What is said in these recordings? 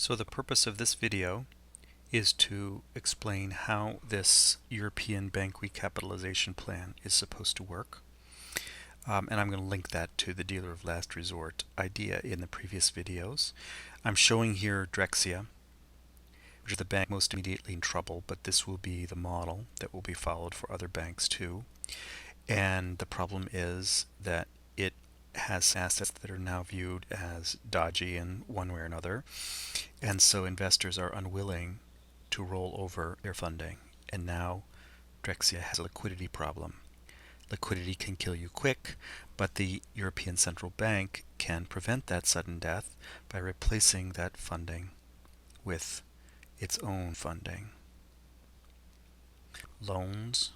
So the purpose of this video is to explain how this European bank recapitalization plan is supposed to work. And I'm going to link that to the dealer of last resort idea in the previous videos. I'm showing here Drexia, which is the bank most immediately in trouble, but this will be the model that will be followed for other banks too. And the problem is that it has assets that are now viewed as dodgy in one way or another, and so investors are unwilling to roll over their funding. And now Drexia has a liquidity problem. Liquidity can kill you quick, but the European Central Bank can prevent that sudden death by replacing that funding with its own funding. Loans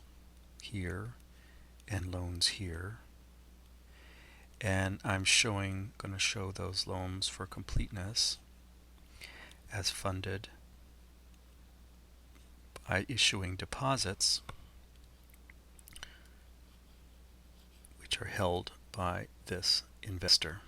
here and loans here. And I'm going to show those loans for completeness as funded by issuing deposits which are held by this investor.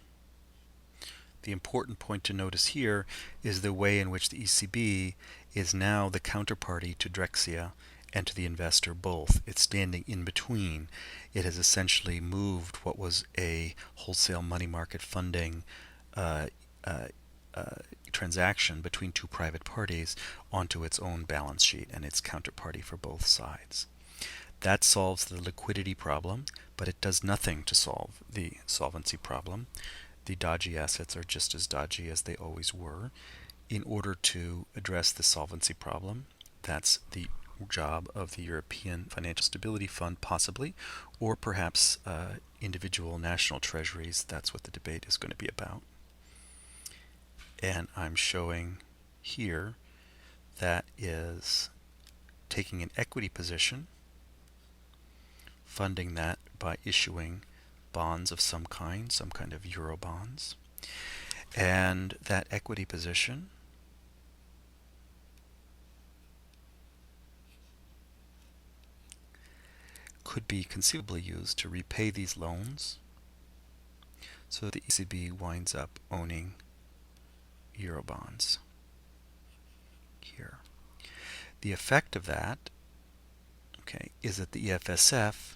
The important point to notice here is the way in which the ECB is now the counterparty to Drexia and to the investor both. It's standing in between. It has essentially moved what was a wholesale money market funding transaction between two private parties onto its own balance sheet and its counterparty for both sides. That solves the liquidity problem, but it does nothing to solve the solvency problem. The dodgy assets are just as dodgy as they always were. In order to address the solvency problem, that's the job of the European Financial Stability Fund possibly, or perhaps individual national treasuries. That's what the debate is going to be about. And I'm showing here that is taking an equity position, funding that by issuing bonds of some kind of euro bonds. And that equity position could be conceivably used to repay these loans, so that the ECB winds up owning euro bonds here. The effect of that, is that the EFSF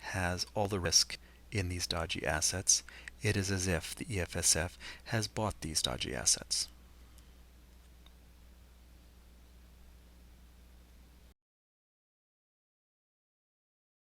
has all the risk in these dodgy assets. It is as if the EFSF has bought these dodgy assets.